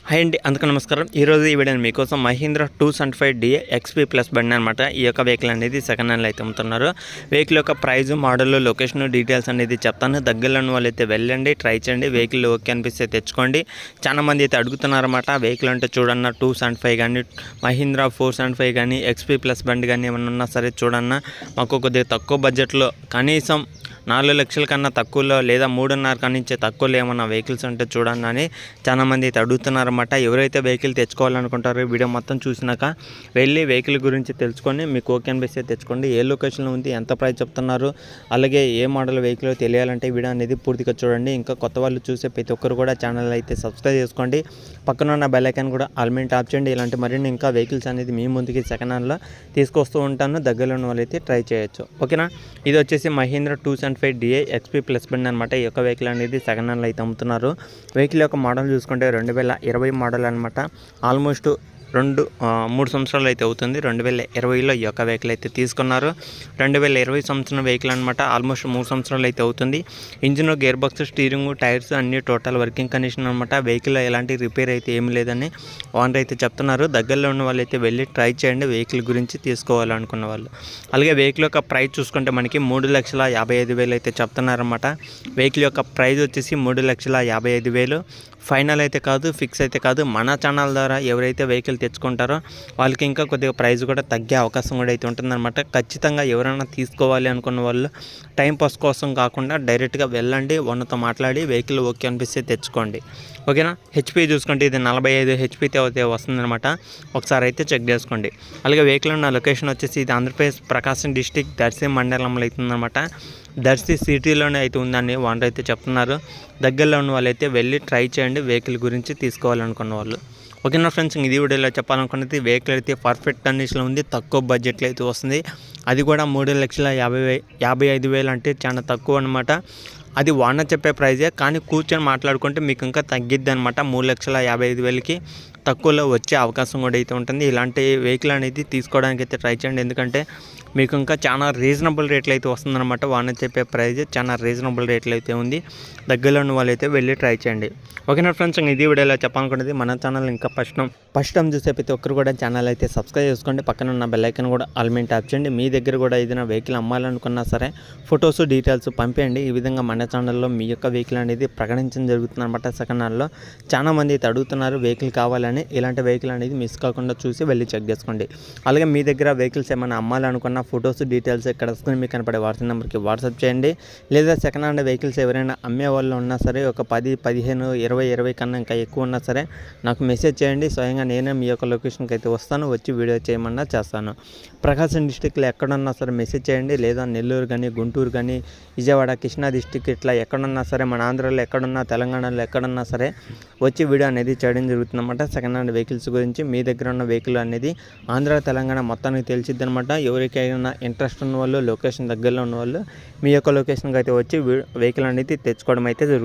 Hi అండి, అందుకు నమస్కారం. ఈరోజు ఈ వీడియో మీకోసం మహీంద్రా 275DA XP ప్లస్ బండి అనమాట. ఈ యొక్క వెహికల్ అనేది సెకండ్ హ్యాండ్లో అయితే అమ్ముతున్నారు. వెహికల్ యొక్క ప్రైస్, మోడల్, లొకేషన్ డీటెయిల్స్ అనేది చెప్తాను. దగ్గరలో ఉన్న వాళ్ళు అయితే వెళ్ళండి, ట్రై చేయండి. వెహికల్ ఓకే అనిపిస్తే తెచ్చుకోండి. చాలా మంది అయితే అడుగుతున్నారన్నమాట. వెహికల్ అంటే చూడన్న 275 కానీ, మహీంద్రా 475 కానీ, XP ప్లస్ బండి కానీ ఏమన్నా ఉన్నా సరే చూడన్న. మాకు కొద్దిగా తక్కువ బడ్జెట్లో కనీసం 4 లక్షల కన్నా తక్కువలో లేదా 3.5 కన్నా తక్కువలో ఏమన్నా వెహికల్స్ ఉంటే చూడండి అని చాలామంది అయితే అడుగుతున్నారన్నమాట. ఎవరైతే వెహికల్ తెచ్చుకోవాలనుకుంటారో వీడియో మొత్తం చూసినాక వెళ్ళి వెహికల్ గురించి తెలుసుకొని మీకు ఓకే అనిపిస్తే తెచ్చుకోండి. ఏ లొకేషన్లో ఉంది, ఎంత ప్రైస్ చెప్తున్నారు, అలాగే ఏ మోడల్ వెహికల్ తెలియాలంటే వీడియో అనేది పూర్తిగా చూడండి. ఇంకా కొత్త వాళ్ళు చూసే ప్రతి ఒక్కరు కూడా ఛానల్ అయితే సబ్స్క్రైబ్ చేసుకోండి. పక్కన ఉన్న బెల్ ఐకాన్ కూడా ఆల్ మీద ట్యాప్ చేయండి. ఇలాంటి మరిన్ని ఇంకా వెహికల్స్ అనేది మీ ముందుకి సెకండ్ హ్యాండ్లో తీసుకొస్తూ ఉంటాను. దగ్గరలో ఉన్న వాళ్ళైతే ట్రై చేయొచ్చు. ఓకేనా. ఇది వచ్చేసి మహీంద్రా 275DA XP ప్లస్ బండి అనమాట. ఈ యొక్క వెహికల్ అనేది సెకండ్ హ్యాండ్లో అయితే అమ్ముతున్నారు. వెహికల్ యొక్క మోడల్ చూసుకుంటే 2020 మోడల్ అనమాట. ఆల్మోస్ట్ 3 సంవత్సరాలు అయితే అవుతుంది. 2020లో ఈ యొక్క వెహికల్ అయితే తీసుకున్నారు. 2020 సంవత్సరం వెహికల్ అనమాట. ఆల్మోస్ట్ 3 సంవత్సరాలు అయితే అవుతుంది. Engine, gear box, steering, tyres అన్ని టోటల్ వర్కింగ్ కండిషన్ అనమాట. వెహికల్ ఎలాంటి రిపేర్ అయితే ఏమి లేదని ఓనర్ అయితే చెప్తున్నారు. దగ్గరలో ఉన్న వాళ్ళు అయితే వెళ్ళి ట్రై చేయండి వెహికల్ గురించి తీసుకోవాలనుకున్న వాళ్ళు. అలాగే వెహికల్ యొక్క ప్రైస్ చూసుకుంటే మనకి 3,55,000 అయితే చెప్తున్నారన్నమాట. వెహికల్ యొక్క ప్రైస్ వచ్చేసి 3,55,000. ఫైనల్ అయితే కాదు, ఫిక్స్ అయితే కాదు. మన ఛానల్ ద్వారా ఎవరైతే వెహికల్ తెచ్చుకుంటారో వాళ్ళకి ఇంకా కొద్దిగా ప్రైస్ కూడా తగ్గే అవకాశం కూడా అయితే ఉంటుందన్నమాట. ఖచ్చితంగా ఎవరైనా తీసుకోవాలి అనుకున్న వాళ్ళు టైంపాస్ కోసం కాకుండా డైరెక్ట్గా వెళ్ళండి, ఓనర్తో మాట్లాడి వెహికల్ ఓకే అనిపిస్తే తెచ్చుకోండి. ఓకేనా. హెచ్పి చూసుకుంటే ఇది 45 హెచ్పితో అయితే వస్తుందన్నమాట. ఒకసారి అయితే చెక్ చేసుకోండి. అలాగే వెహికల్ ఉన్న లొకేషన్ వచ్చేసి ఇది ఆంధ్రప్రదేశ్ ప్రకాశం డిస్టిక్ దర్శి మండలంలో అవుతుందన్నమాట. దర్శి సిటీలోనే అయితే ఉందని ఓనర్ అయితే చెప్తున్నారు. దగ్గరలో ఉన్న వాళ్ళైతే వెళ్ళి ట్రై చేయండి వెహికల్ గురించి తీసుకోవాలనుకున్న వాళ్ళు. ఓకేనా ఫ్రెండ్స్, ఇది వీడియోలో చెప్పాలనుకున్నది వెహికల్ అయితే పర్ఫెక్ట్ కండిషన్లో ఉంది. తక్కువ బడ్జెట్లో అయితే వస్తుంది. అది కూడా 3,55,000 అంటే చాలా తక్కువ అనమాట. అది ఓనర్ చెప్పే ప్రైజే, కానీ కూర్చొని మాట్లాడుకుంటే మీకు ఇంకా తగ్గిద్ది అనమాట. 3,55,000కి తక్కువలో వచ్చే అవకాశం కూడా అయితే ఉంటుంది. ఇలాంటి వెహికల్ అనేది తీసుకోవడానికి అయితే ట్రై చేయండి. ఎందుకంటే మీకు ఇంకా చాలా రీజనబుల్ రేట్లు అయితే వస్తుందన్నమాట. ఓనర్ చెప్పే ప్రైజ్ చాలా రీజనబుల్ రేట్లు అయితే ఉంది. దగ్గరలో ఉన్న వాళ్ళైతే వెళ్ళి ట్రై చేయండి. ఓకేనా ఫ్రెండ్స్, ఇది వీడియోలో చెప్పాలనుకున్నది మన ఛానల్ ఇంకా ఫస్ట్ టైం చూసే ప్రతి ఒక్కరు కూడా ఛానల్ అయితే సబ్స్క్రైబ్ చేసుకోండి. పక్కన ఉన్న బెల్ ఐకాన్ కూడా ఆల్ మీద ట్యాప్ చేయండి. మీ దగ్గర కూడా ఏదైనా వెహికల్ అమ్మాలనుకున్నా సరే ఫొటోస్, డీటెయిల్స్ పంపేయండి. ఈ విధంగా మన ఛానల్లో మీ యొక్క వెహికల్ అనేది ప్రకటించడం జరుగుతుంది అనమాట. సెకండ్ హ్యాండ్లో చాలా మంది అయితే అడుగుతున్నారు వెహికల్ కావాలని. ఇలాంటి వెహికల్ అనేది మిస్ కాకుండా చూసి వెళ్ళి చెక్ చేసుకోండి. అలాగే మీ దగ్గర వెహికల్స్ ఏమైనా అమ్మాలనుకున్న ఫొటోస్, డీటెయిల్స్ ఇక్కడ స్క్రీన్ మీకు కనపడే వాట్సాప్ నెంబర్కి వాట్సాప్ చేయండి. లేదా సెకండ్ హ్యాండ్ వెహికల్స్ ఎవరైనా అమ్మే వాళ్ళు ఉన్నా సరే ఒక 10, 15, 20 కన్నా ఇంకా ఎక్కువ ఉన్నా సరే నాకు మెసేజ్ చేయండి. స్వయంగా నేనే మీ యొక్క లొకేషన్కి అయితే వస్తాను, వచ్చి వీడియో చేయమన్నా చేస్తాను. ప్రకాశం డిస్టిక్లో ఎక్కడున్నా సరే మెసేజ్ చేయండి. లేదా నెల్లూరు కానీ, గుంటూరు కానీ, విజయవాడ, కృష్ణా డిస్టిక్ ఇట్లా ఎక్కడున్నా సరే, మన ఆంధ్రాలో ఎక్కడున్నా, తెలంగాణలో ఎక్కడున్నా సరే వచ్చి వీడియో అనేది చేయడం జరుగుతుందన్నమాట. సెకండ్ హ్యాండ్ వెహికల్స్ గురించి మీ దగ్గర ఉన్న వెహికల్ అనేది ఆంధ్ర, తెలంగాణ మొత్తానికి తెలిసిద్ది అనమాట. ఎవరికైనా ఇంట్రెస్ట్ ఉన్న వాళ్ళు, లొకేషన్ దగ్గరలో ఉన్న వాళ్ళు మీ యొక్క లొకేషన్కి అయితే వచ్చి వెహికల్ అనేది తెచ్చుకోవడం అయితే జరుగుతుంది.